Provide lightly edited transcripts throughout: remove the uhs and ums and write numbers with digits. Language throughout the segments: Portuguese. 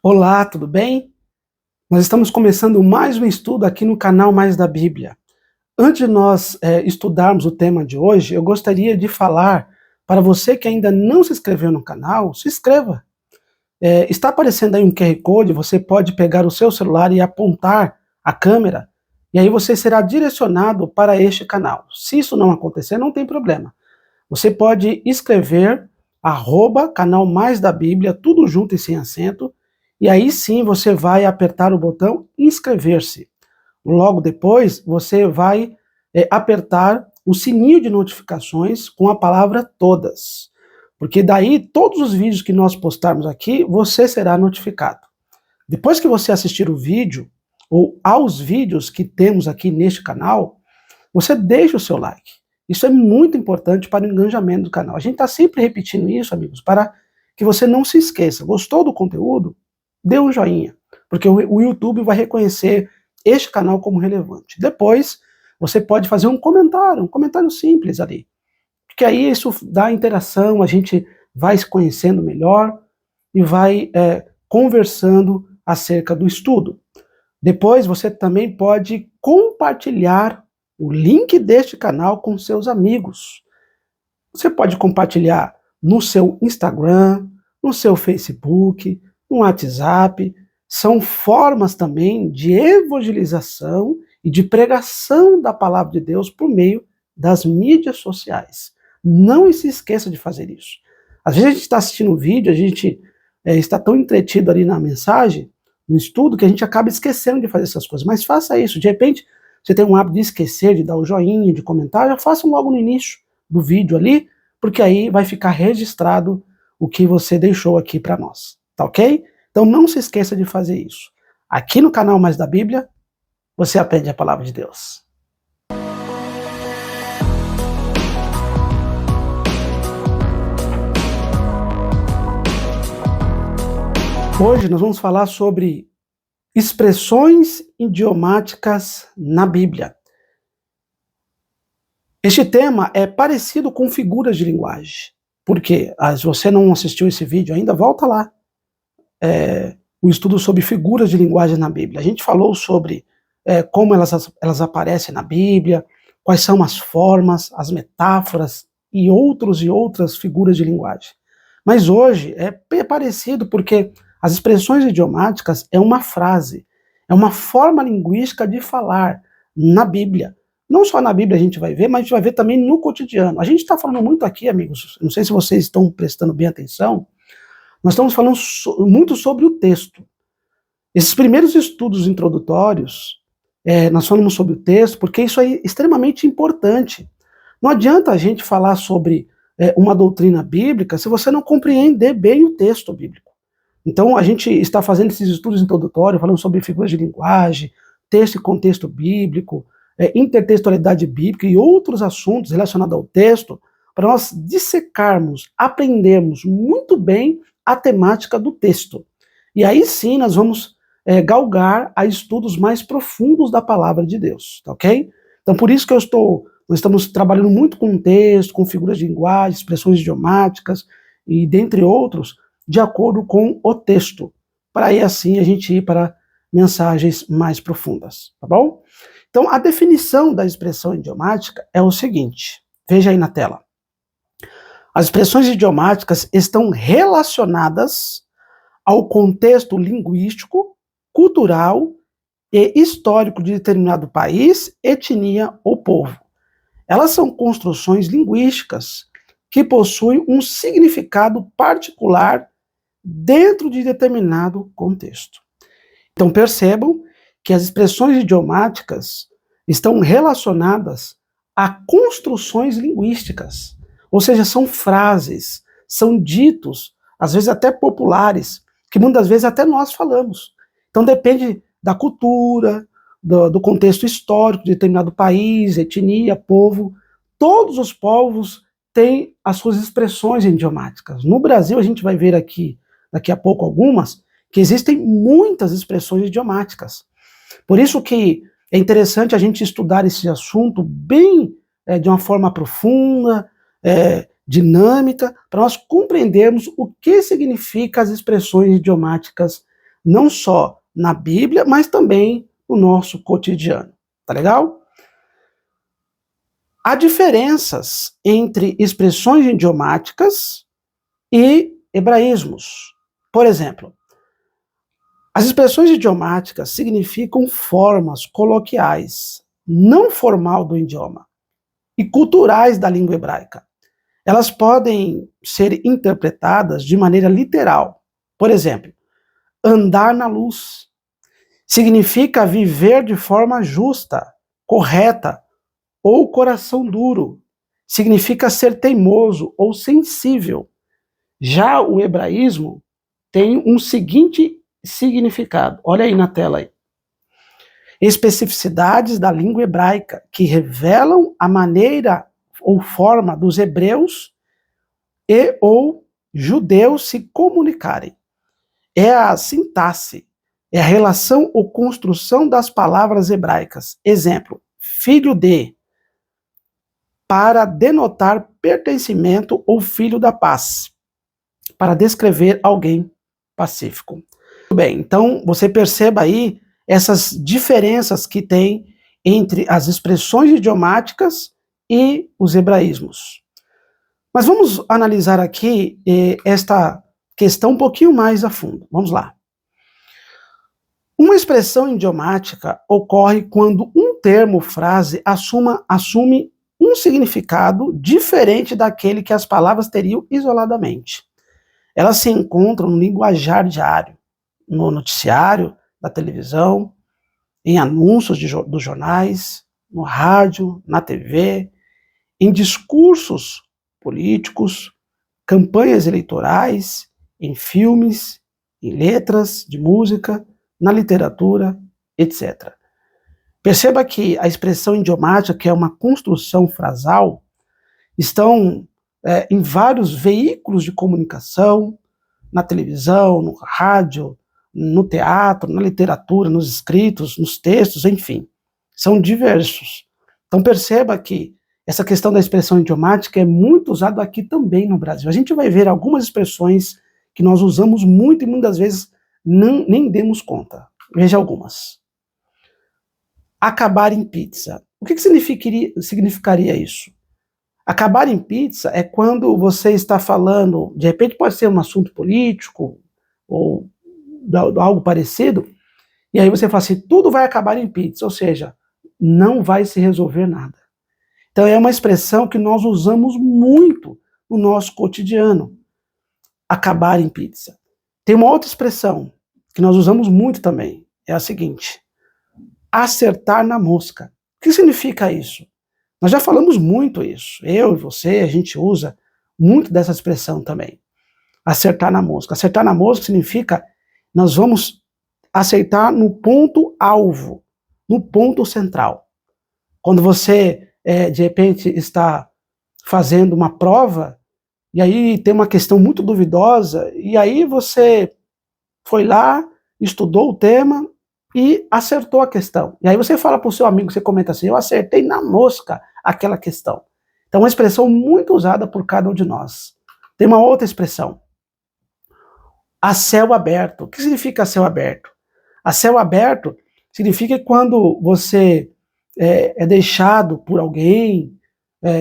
Olá, tudo bem? Nós estamos começando mais um estudo aqui no canal Mais da Bíblia. Antes de nós estudarmos o tema de hoje, eu gostaria de falar para você que ainda não se inscreveu no canal, se inscreva. Está aparecendo aí um QR Code, você pode pegar o seu celular e apontar a câmera, e aí você será direcionado para este canal. Se isso não acontecer, não tem problema. Você pode escrever @canal Mais da Bíblia, tudo junto e sem acento, e aí sim você vai apertar o botão inscrever-se. Logo depois, você vai apertar o sininho de notificações com a palavra todas. Porque daí, todos os vídeos que nós postarmos aqui, você será notificado. Depois que você assistir o vídeo, ou aos vídeos que temos aqui neste canal, você deixa o seu like. Isso é muito importante para o engajamento do canal. A gente está sempre repetindo isso, amigos, para que você não se esqueça. Gostou do conteúdo? Dê um joinha, porque o YouTube vai reconhecer este canal como relevante. Depois, você pode fazer um comentário simples ali, porque aí isso dá interação, a gente vai se conhecendo melhor e vai conversando acerca do estudo. Depois, você também pode compartilhar o link deste canal com seus amigos. Você pode compartilhar no seu Instagram, no seu Facebook, no WhatsApp. São formas também de evangelização e de pregação da palavra de Deus por meio das mídias sociais. Não se esqueça de fazer isso. Às vezes a gente está assistindo um vídeo, a gente está tão entretido ali na mensagem, no estudo, que a gente acaba esquecendo de fazer essas coisas. Mas faça isso. De repente, você tem um hábito de esquecer, de dar o joinha, de comentar, já faça logo no início do vídeo ali, porque aí vai ficar registrado o que você deixou aqui para nós, tá ok? Então não se esqueça de fazer isso. Aqui no canal Mais da Bíblia, você aprende a palavra de Deus. Hoje nós vamos falar sobre expressões idiomáticas na Bíblia. Este tema é parecido com figuras de linguagem. Por quê? Se você não assistiu esse vídeo ainda, volta lá. O estudo sobre figuras de linguagem na Bíblia. A gente falou sobre como elas aparecem na Bíblia, quais são as formas, as metáforas e outras figuras de linguagem. Mas hoje é parecido porque as expressões idiomáticas é uma frase, é uma forma linguística de falar na Bíblia. Não só na Bíblia a gente vai ver, mas a gente vai ver também no cotidiano. A gente está falando muito aqui, amigos, não sei se vocês estão prestando bem atenção, nós estamos falando muito sobre o texto. Esses primeiros estudos introdutórios, nós falamos sobre o texto, porque isso é extremamente importante. Não adianta a gente falar sobre uma doutrina bíblica se você não compreender bem o texto bíblico. Então, a gente está fazendo esses estudos introdutórios, falando sobre figuras de linguagem, texto e contexto bíblico, intertextualidade bíblica e outros assuntos relacionados ao texto, para nós dissecarmos, aprendermos muito bem a temática do texto. E aí sim nós vamos galgar a estudos mais profundos da palavra de Deus, tá ok? Então por isso que nós estamos trabalhando muito com texto, com figuras de linguagem, expressões idiomáticas e dentre outros, de acordo com o texto, para aí assim a gente ir para mensagens mais profundas, tá bom? Então a definição da expressão idiomática é o seguinte, veja aí na tela. As expressões idiomáticas estão relacionadas ao contexto linguístico, cultural e histórico de determinado país, etnia ou povo. Elas são construções linguísticas que possuem um significado particular dentro de determinado contexto. Então percebam que as expressões idiomáticas estão relacionadas a construções linguísticas, ou seja, são frases, são ditos, às vezes até populares, que muitas vezes até nós falamos. Então depende da cultura, do contexto histórico de determinado país, etnia, povo. Todos os povos têm as suas expressões idiomáticas. No Brasil a gente vai ver aqui, daqui a pouco algumas, que existem muitas expressões idiomáticas. Por isso que é interessante a gente estudar esse assunto bem de uma forma profunda, dinâmica, para nós compreendermos o que significa as expressões idiomáticas não só na Bíblia, mas também no nosso cotidiano. Tá legal? Há diferenças entre expressões idiomáticas e hebraísmos. Por exemplo, as expressões idiomáticas significam formas coloquiais, não formal do idioma, e culturais da língua hebraica. Elas podem ser interpretadas de maneira literal. Por exemplo, andar na luz significa viver de forma justa, correta, ou coração duro significa ser teimoso ou sensível. Já o hebraísmo tem um seguinte significado. Olha aí na tela aí. Especificidades da língua hebraica que revelam a maneira ou forma dos hebreus e ou judeus se comunicarem. É a sintaxe, é a relação ou construção das palavras hebraicas. Exemplo, filho de, para denotar pertencimento ou filho da paz, para descrever alguém pacífico. Muito bem, então você perceba aí essas diferenças que tem entre as expressões idiomáticas e os hebraísmos. Mas vamos analisar aqui esta questão um pouquinho mais a fundo. Vamos lá. Uma expressão idiomática ocorre quando um termo ou frase assume um significado diferente daquele que as palavras teriam isoladamente. Elas se encontram no linguajar diário, no noticiário da televisão, em anúncios dos jornais, no rádio, na TV, em discursos políticos, campanhas eleitorais, em filmes, em letras de música, na literatura, etc. Perceba que a expressão idiomática, que é uma construção frasal, estão em vários veículos de comunicação, na televisão, no rádio, no teatro, na literatura, nos escritos, nos textos, enfim. São diversos. Então perceba que essa questão da expressão idiomática é muito usada aqui também no Brasil. A gente vai ver algumas expressões que nós usamos muito e muitas vezes nem demos conta. Veja algumas. Acabar em pizza. O que significaria isso? Acabar em pizza é quando você está falando, de repente pode ser um assunto político ou algo parecido, e aí você fala assim, tudo vai acabar em pizza, ou seja, não vai se resolver nada. Então é uma expressão que nós usamos muito no nosso cotidiano. Acabar em pizza. Tem uma outra expressão que nós usamos muito também, é a seguinte, acertar na mosca. O que significa isso? Nós já falamos muito isso, eu e você, a gente usa muito dessa expressão também, acertar na mosca. Acertar na mosca significa, nós vamos acertar no ponto alvo, no ponto central. Quando você, de repente, está fazendo uma prova, e aí tem uma questão muito duvidosa, e aí você foi lá, estudou o tema e acertou a questão. E aí você fala para o seu amigo, você comenta assim, eu acertei na mosca aquela questão. Então, uma expressão muito usada por cada um de nós. Tem uma outra expressão. A céu aberto. O que significa a céu aberto? A céu aberto significa quando você é deixado por alguém,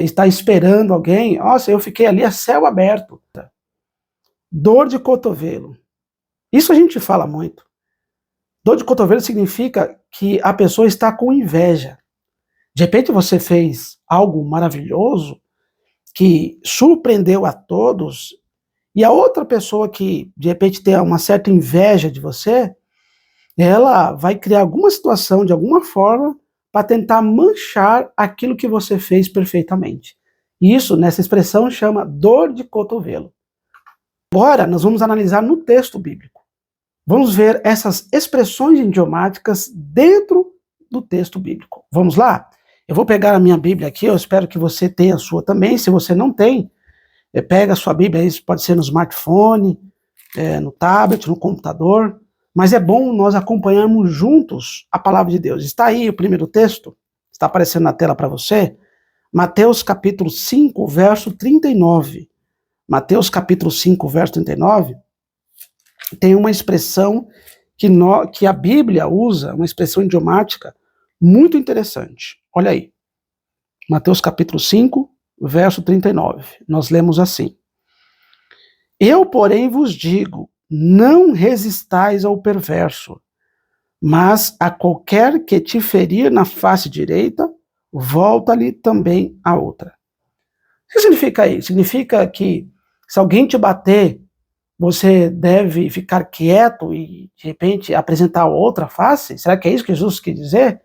está esperando alguém, nossa, eu fiquei ali a céu aberto. Dor de cotovelo. Isso a gente fala muito. Dor de cotovelo significa que a pessoa está com inveja. De repente você fez algo maravilhoso, que surpreendeu a todos, e a outra pessoa que de repente tem uma certa inveja de você, ela vai criar alguma situação de alguma forma para tentar manchar aquilo que você fez perfeitamente. Isso, nessa expressão, chama dor de cotovelo. Agora, nós vamos analisar no texto bíblico. Vamos ver essas expressões idiomáticas dentro do texto bíblico. Vamos lá? Eu vou pegar a minha Bíblia aqui, eu espero que você tenha a sua também. Se você não tem, pega a sua Bíblia, isso pode ser no smartphone, no tablet, no computador, mas é bom nós acompanharmos juntos a palavra de Deus. Está aí o primeiro texto, está aparecendo na tela para você, Mateus capítulo 5, verso 39. Mateus capítulo 5, verso 39, tem uma expressão que a Bíblia usa uma expressão idiomática muito interessante. Olha aí, Mateus capítulo 5, verso 39. Nós lemos assim: Eu, porém, vos digo, não resistais ao perverso, mas a qualquer que te ferir na face direita, volta-lhe também a outra. O que significa isso? Significa que se alguém te bater, você deve ficar quieto e, de repente, apresentar outra face? Será que é isso que Jesus quis dizer?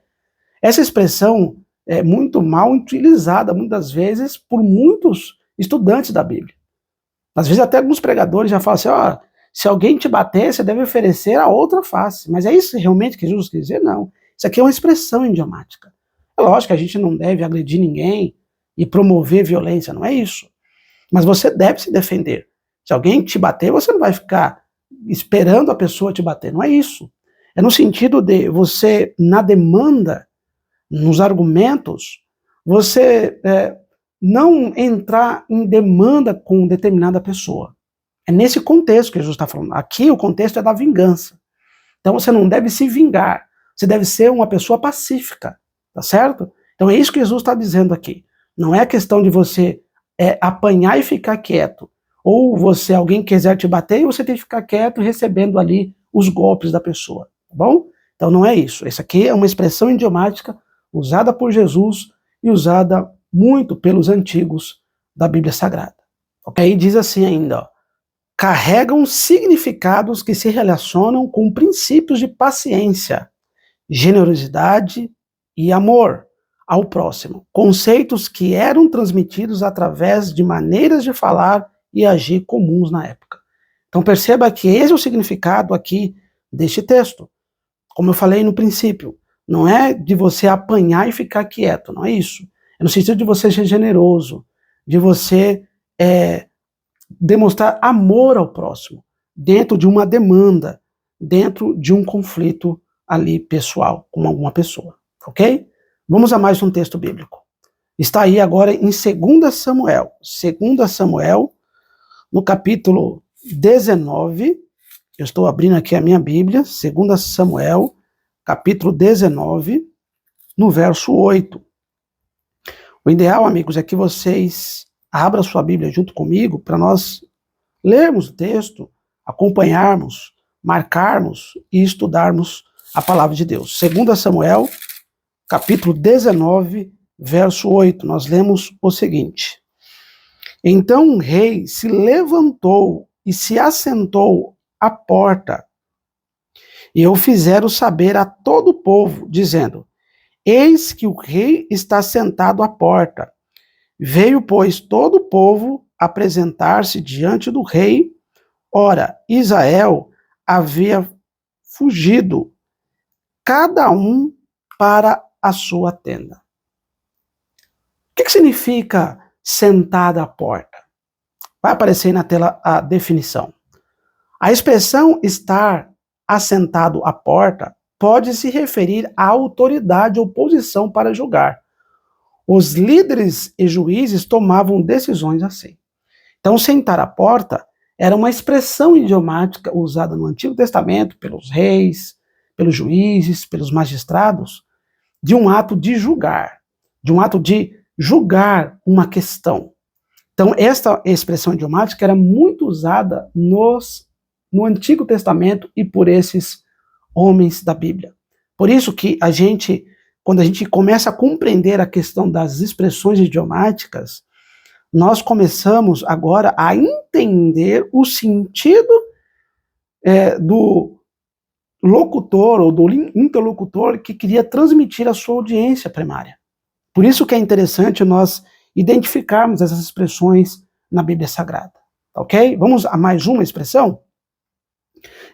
Essa expressão é muito mal utilizada, muitas vezes, por muitos estudantes da Bíblia. Às vezes até alguns pregadores já falam assim, ó, se alguém te bater, você deve oferecer a outra face. Mas é isso realmente que Jesus quis dizer? Não. Isso aqui é uma expressão idiomática. É lógico que a gente não deve agredir ninguém e promover violência, não é isso. Mas você deve se defender. Se alguém te bater, você não vai ficar esperando a pessoa te bater, não é isso. É no sentido de você, na demanda, nos argumentos, você não entrar em demanda com determinada pessoa. É nesse contexto que Jesus está falando. Aqui o contexto é da vingança. Então você não deve se vingar. Você deve ser uma pessoa pacífica, tá certo? Então é isso que Jesus está dizendo aqui. Não é questão de você apanhar e ficar quieto. Ou alguém quiser te bater e você tem que ficar quieto recebendo ali os golpes da pessoa, tá bom? Então não é isso. Essa aqui é uma expressão idiomática usada por Jesus e usada muito pelos antigos da Bíblia Sagrada. Ok? Aí diz assim ainda, ó, carregam significados que se relacionam com princípios de paciência, generosidade e amor ao próximo, conceitos que eram transmitidos através de maneiras de falar e agir comuns na época. Então perceba que esse é o significado aqui deste texto. Como eu falei no princípio, não é de você apanhar e ficar quieto, não é isso. É no sentido de você ser generoso, de você demonstrar amor ao próximo, dentro de uma demanda, dentro de um conflito ali pessoal com alguma pessoa, ok? Vamos a mais um texto bíblico. Está aí agora em 2 Samuel. 2 Samuel, no capítulo 19, eu estou abrindo aqui a minha Bíblia, 2 Samuel, capítulo 19, no verso 8. O ideal, amigos, é que vocês abram sua Bíblia junto comigo para nós lermos o texto, acompanharmos, marcarmos e estudarmos a palavra de Deus. 2 Samuel, capítulo 19, verso 8, nós lemos o seguinte: Então o rei se levantou e se assentou à porta, e o fizeram saber a todo o povo, dizendo: Eis que o rei está sentado à porta. Veio, pois, todo o povo apresentar-se diante do rei. Ora, Israel havia fugido, cada um para a sua tenda. O que significa sentada à porta? Vai aparecer aí na tela a definição. A expressão estar assentado à porta pode se referir à autoridade ou posição para julgar. Os líderes e juízes tomavam decisões assim. Então, sentar à porta era uma expressão idiomática usada no Antigo Testamento pelos reis, pelos juízes, pelos magistrados, de um ato de julgar, uma questão. Então, esta expressão idiomática era muito usada no Antigo Testamento e por esses homens da Bíblia. Por isso que quando a gente começa a compreender a questão das expressões idiomáticas, nós começamos agora a entender o sentido do locutor ou do interlocutor que queria transmitir a sua audiência primária. Por isso que é interessante nós identificarmos essas expressões na Bíblia Sagrada. Ok? Vamos a mais uma expressão?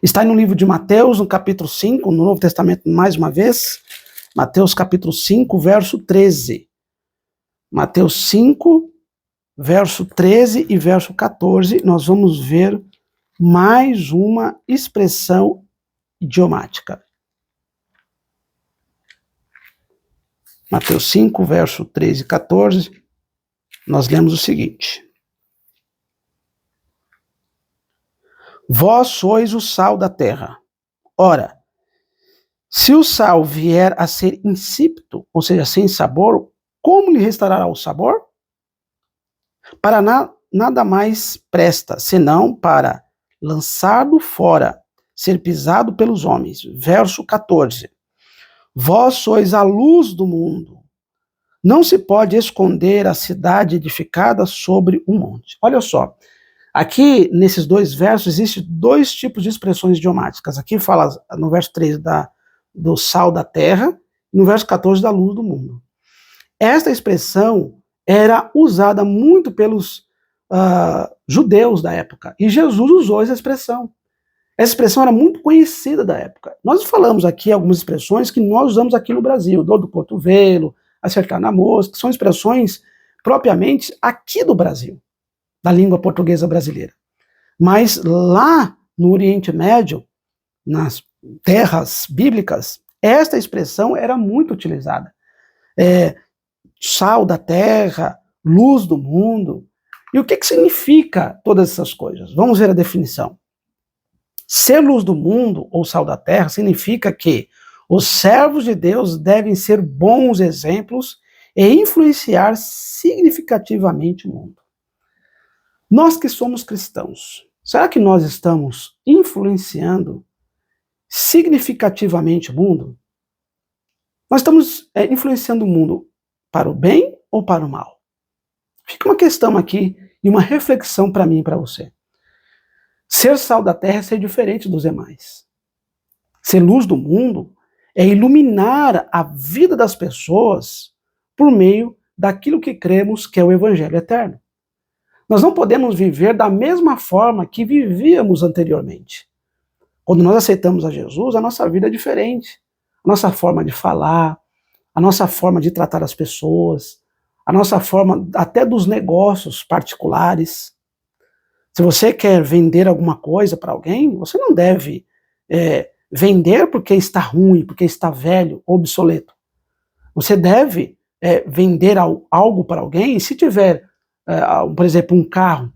Está no livro de Mateus, no capítulo 5, no Novo Testamento, mais uma vez. Mateus capítulo 5, verso 13. Mateus 5, verso 13 e verso 14, nós vamos ver mais uma expressão idiomática. Mateus 5, verso 13 e 14, nós lemos o seguinte: Vós sois o sal da terra. Ora, se o sal vier a ser insípido, ou seja, sem sabor, como lhe restará o sabor? Para nada mais presta, senão para lançado fora, ser pisado pelos homens. Verso 14. Vós sois a luz do mundo. Não se pode esconder a cidade edificada sobre um monte. Olha só, aqui nesses dois versos existem dois tipos de expressões idiomáticas. Aqui fala no verso 3 do sal da terra e no verso 14 da luz do mundo. Esta expressão era usada muito pelos judeus da época, e Jesus usou essa expressão. Essa expressão era muito conhecida da época. Nós falamos aqui algumas expressões que nós usamos aqui no Brasil, dor do cotovelo, acertar na mosca, que são expressões propriamente aqui do Brasil, da língua portuguesa brasileira. Mas lá no Oriente Médio, nas terras bíblicas, esta expressão era muito utilizada. Sal da terra, luz do mundo. E o que significa todas essas coisas? Vamos ver a definição. Ser luz do mundo ou sal da terra significa que os servos de Deus devem ser bons exemplos e influenciar significativamente o mundo. Nós que somos cristãos, será que nós estamos influenciando significativamente o mundo? Nós estamos influenciando o mundo para o bem ou para o mal? Fica uma questão aqui e uma reflexão para mim e para você. Ser sal da terra é ser diferente dos demais. Ser luz do mundo é iluminar a vida das pessoas por meio daquilo que cremos que é o Evangelho eterno. Nós não podemos viver da mesma forma que vivíamos anteriormente. Quando nós aceitamos a Jesus, a nossa vida é diferente. A nossa forma de falar, a nossa forma de tratar as pessoas, a nossa forma até dos negócios particulares. Se você quer vender alguma coisa para alguém, você não deve vender porque está ruim, porque está velho, obsoleto. Você deve vender algo para alguém, se tiver, por exemplo, um carro,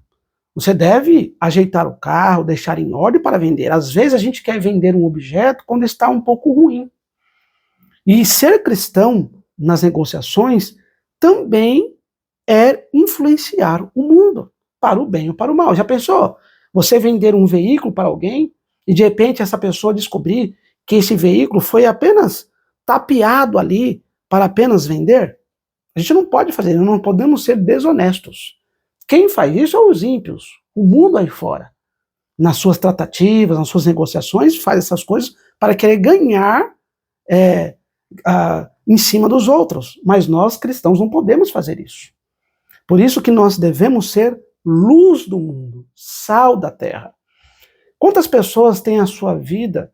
você deve ajeitar o carro, deixar em ordem para vender. Às vezes a gente quer vender um objeto quando está um pouco ruim. E ser cristão nas negociações também é influenciar o mundo, para o bem ou para o mal. Já pensou? Você vender um veículo para alguém e de repente essa pessoa descobrir que esse veículo foi apenas tapeado ali para apenas vender? A gente não pode fazer, não podemos ser desonestos. Quem faz isso são os ímpios, o mundo aí fora. Nas suas tratativas, nas suas negociações, faz essas coisas para querer ganhar em cima dos outros. Mas nós, cristãos, não podemos fazer isso. Por isso que nós devemos ser luz do mundo, sal da terra. Quantas pessoas têm a sua vida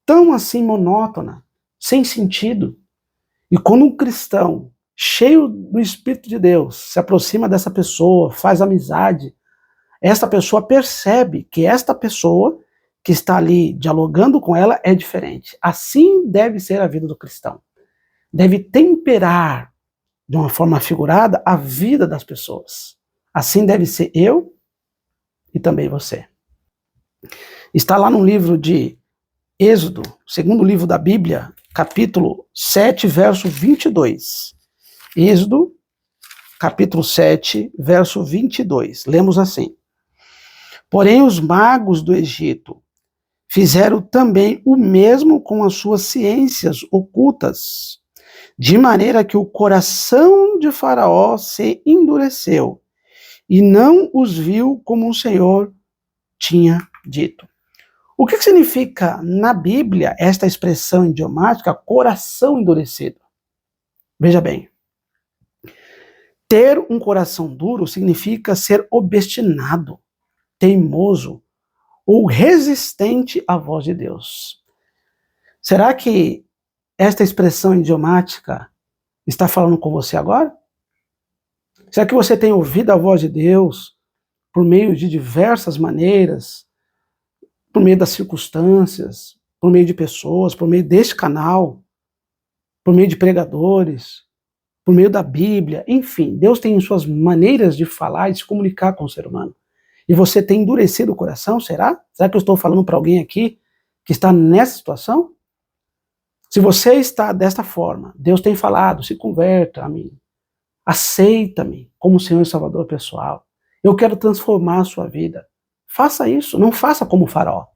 tão assim monótona, sem sentido? E quando um cristão, cheio do Espírito de Deus, se aproxima dessa pessoa, faz amizade, esta pessoa percebe que esta pessoa que está ali dialogando com ela é diferente. Assim deve ser a vida do cristão. Deve temperar, de uma forma figurada, a vida das pessoas. Assim deve ser eu e também você. Está lá no livro de Êxodo, segundo livro da Bíblia, capítulo 7, verso 22. Êxodo, capítulo 7, verso 22. Lemos assim: Porém os magos do Egito fizeram também o mesmo com as suas ciências ocultas, de maneira que o coração de Faraó se endureceu, e não os viu como o Senhor tinha dito. O que significa na Bíblia esta expressão idiomática, coração endurecido? Veja bem, ter um coração duro significa ser obstinado, teimoso ou resistente à voz de Deus. Será que esta expressão idiomática está falando com você agora? Será que você tem ouvido a voz de Deus por meio de diversas maneiras, por meio das circunstâncias, por meio de pessoas, por meio deste canal, por meio de pregadores, por meio da Bíblia, enfim, Deus tem suas maneiras de falar e de se comunicar com o ser humano. E você tem endurecido o coração, será? Será que eu estou falando para alguém aqui que está nessa situação? Se você está desta forma, Deus tem falado, se converta a mim, aceita-me como Senhor e Salvador pessoal, eu quero transformar a sua vida. Faça isso, não faça como Faraó.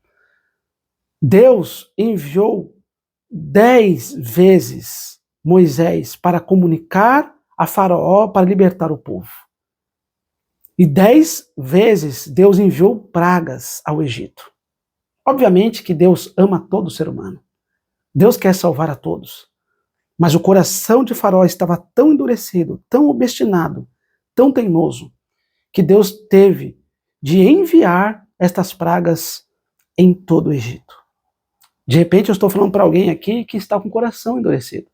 Deus enviou 10 vezes Moisés para comunicar a Faraó para libertar o povo. E 10 vezes Deus enviou pragas ao Egito. Obviamente que Deus ama todo ser humano. Deus quer salvar a todos. Mas o coração de Faraó estava tão endurecido, tão obstinado, tão teimoso, que Deus teve de enviar estas pragas em todo o Egito. De repente eu estou falando para alguém aqui que está com o coração endurecido.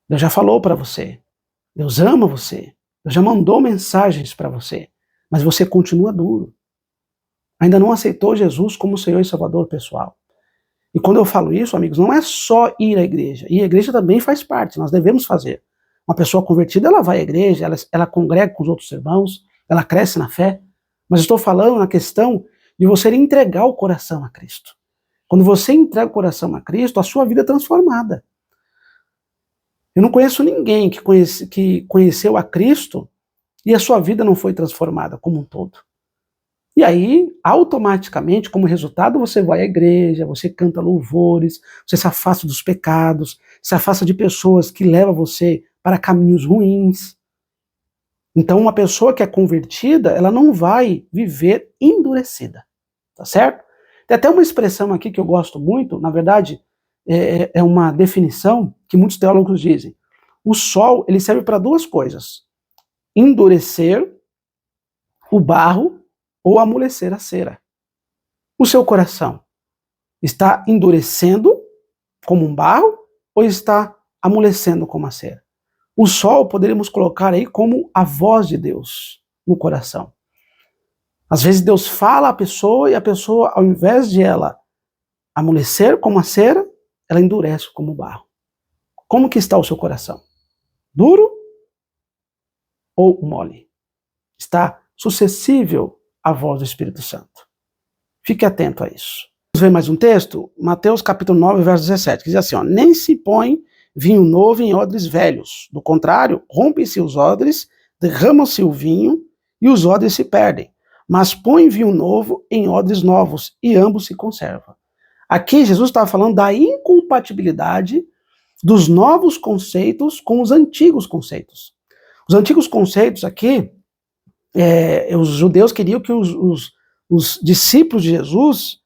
Deus já falou para você. Deus ama você. Deus já mandou mensagens para você. Mas você continua duro. Ainda não aceitou Jesus como Senhor e Salvador pessoal. E quando eu falo isso, amigos, não é só ir à igreja. E a igreja também faz parte, nós devemos fazer. Uma pessoa convertida, ela vai à igreja, ela congrega com os outros irmãos, ela cresce na fé. Mas estou falando na questão de você entregar o coração a Cristo. Quando você entrega o coração a Cristo, a sua vida é transformada. Eu não conheço ninguém que conheceu a Cristo e a sua vida não foi transformada como um todo. E aí, automaticamente, como resultado, você vai à igreja, você canta louvores, você se afasta dos pecados, se afasta de pessoas que levam você para caminhos ruins. Então, uma pessoa que é convertida, ela não vai viver endurecida, tá certo? Tem até uma expressão aqui que eu gosto muito, na verdade, é uma definição que muitos teólogos dizem. O sol, ele serve para duas coisas: endurecer o barro ou amolecer a cera. O seu coração está endurecendo como um barro ou está amolecendo como a cera? O sol poderíamos colocar aí como a voz de Deus no coração. Às vezes Deus fala à pessoa e a pessoa, ao invés de ela amolecer como a cera, ela endurece como o barro. Como que está o seu coração? Duro ou mole? Está suscetível à voz do Espírito Santo. Fique atento a isso. Vamos ver mais um texto? Mateus capítulo 9, verso 17, que diz assim, ó, nem se põe vinho novo em odres velhos. Do contrário, rompem-se os odres, derramam-se o vinho e os odres se perdem. Mas põe vinho novo em odres novos e ambos se conservam. Aqui Jesus estava falando da incompatibilidade dos novos conceitos com os antigos conceitos. Os antigos conceitos aqui, os judeus queriam que os discípulos de Jesus,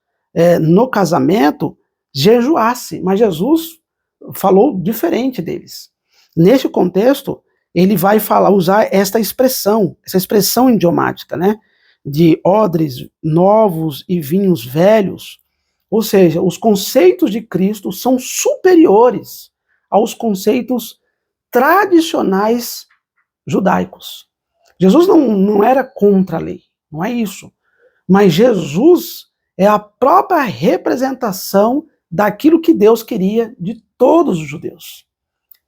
no casamento, jejuassem, mas Jesus falou diferente deles. Neste contexto, ele vai usar esta expressão idiomática, né, de odres novos e vinhos velhos, ou seja, os conceitos de Cristo são superiores aos conceitos tradicionais judaicos. Jesus não era contra a lei, não é isso. Mas Jesus é a própria representação daquilo que Deus queria de todos os judeus.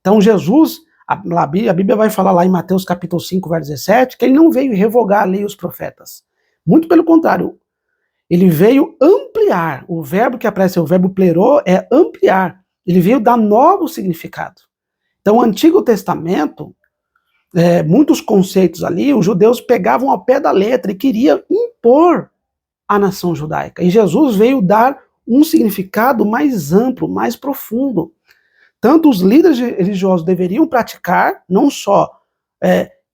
Então Jesus, a Bíblia vai falar lá em Mateus capítulo 5, verso 17, que ele não veio revogar a lei e os profetas. Muito pelo contrário, ele veio ampliar. O verbo que aparece, o verbo plerô, é ampliar. Ele veio dar novo significado. Então o Antigo Testamento, muitos conceitos ali, os judeus pegavam ao pé da letra e queriam impor à nação judaica. E Jesus veio dar um significado mais amplo, mais profundo. Tanto os líderes religiosos deveriam praticar, não só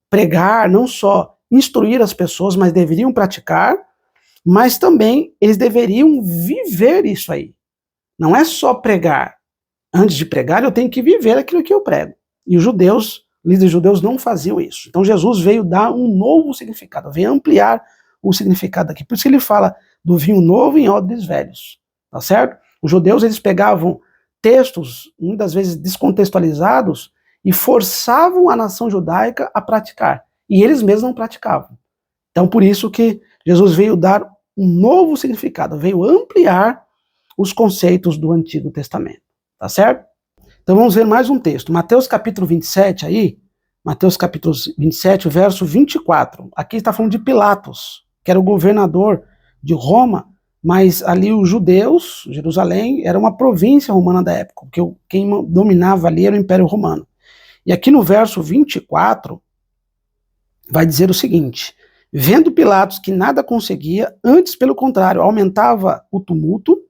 pregar, não só instruir as pessoas, mas deveriam praticar, mas também eles deveriam viver isso aí. Não é só pregar. Antes de pregar, eu tenho que viver aquilo que eu prego. E os judeus, líderes judeus, não faziam isso. Então Jesus veio dar um novo significado, veio ampliar o significado aqui. Por isso que ele fala do vinho novo em odres velhos. Tá certo? Os judeus, eles pegavam textos, muitas vezes descontextualizados, e forçavam a nação judaica a praticar. E eles mesmos não praticavam. Então, por isso que Jesus veio dar um novo significado, veio ampliar os conceitos do Antigo Testamento. Tá certo? Então vamos ver mais um texto. Mateus capítulo 27 aí, Mateus capítulo 27, verso 24. Aqui está falando de Pilatos, que era o governador de Roma mas ali os judeus, Jerusalém, era uma província romana da época, porque quem dominava ali era o Império Romano. E aqui no verso 24, vai dizer o seguinte: vendo Pilatos que nada conseguia, antes pelo contrário, aumentava o tumulto,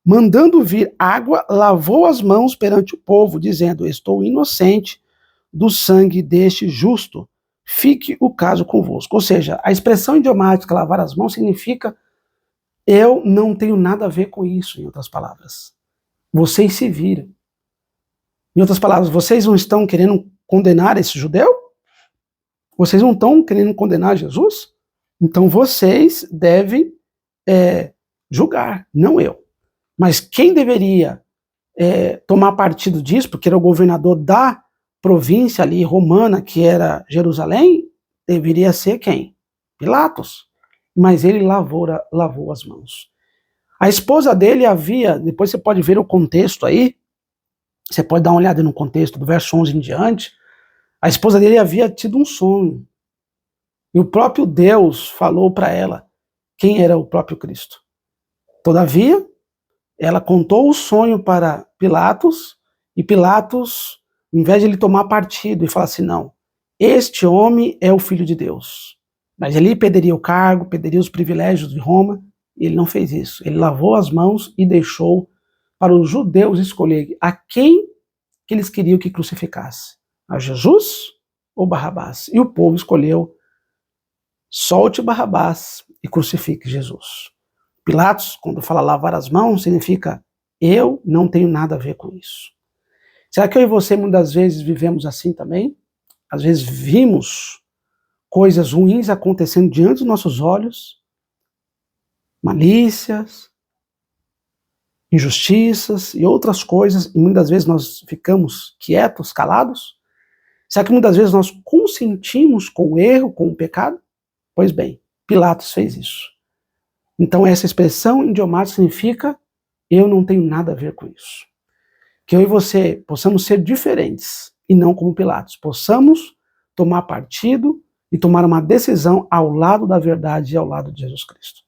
mandando vir água, lavou as mãos perante o povo, dizendo: estou inocente do sangue deste justo, fique o caso convosco. Ou seja, a expressão idiomática lavar as mãos significa: eu não tenho nada a ver com isso, em outras palavras. Vocês se viram. Em outras palavras, vocês não estão querendo condenar esse judeu? Vocês não estão querendo condenar Jesus? Então vocês devem julgar, não eu. Mas quem deveria tomar partido disso, porque era o governador da província ali romana, que era Jerusalém, deveria ser quem? Pilatos. Mas ele lavou as mãos. A esposa dele havia, depois você pode ver o contexto aí, você pode dar uma olhada no contexto do verso 11 em diante, a esposa dele havia tido um sonho. E o próprio Deus falou para ela quem era o próprio Cristo. Todavia, ela contou o sonho para Pilatos, e Pilatos, em vez de ele tomar partido e falar assim: não, este homem é o Filho de Deus. Mas ele perderia o cargo, perderia os privilégios de Roma, e ele não fez isso. Ele lavou as mãos e deixou para os judeus escolher a quem que eles queriam que crucificasse: a Jesus ou Barrabás. E o povo escolheu: solte Barrabás e crucifique Jesus. Pilatos, quando fala lavar as mãos, significa: eu não tenho nada a ver com isso. Será que eu e você muitas vezes vivemos assim também? Às vezes vimos coisas ruins acontecendo diante dos nossos olhos, malícias, injustiças e outras coisas, e muitas vezes nós ficamos quietos, calados? Será que muitas vezes nós consentimos com o erro, com o pecado? Pois bem, Pilatos fez isso. Então essa expressão idiomática significa: eu não tenho nada a ver com isso. Que eu e você possamos ser diferentes e não como Pilatos. Possamos tomar partido e tomar uma decisão ao lado da verdade e ao lado de Jesus Cristo.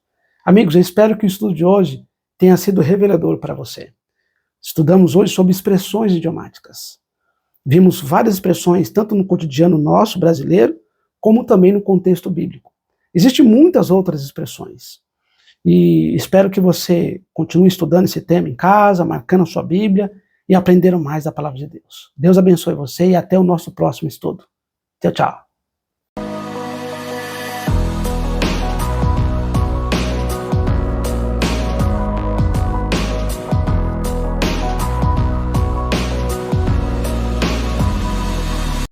Amigos, eu espero que o estudo de hoje tenha sido revelador para você. Estudamos hoje sobre expressões idiomáticas. Vimos várias expressões, tanto no cotidiano nosso, brasileiro, como também no contexto bíblico. Existem muitas outras expressões. E espero que você continue estudando esse tema em casa, marcando a sua Bíblia e aprendendo mais da palavra de Deus. Deus abençoe você e até o nosso próximo estudo. Tchau, tchau.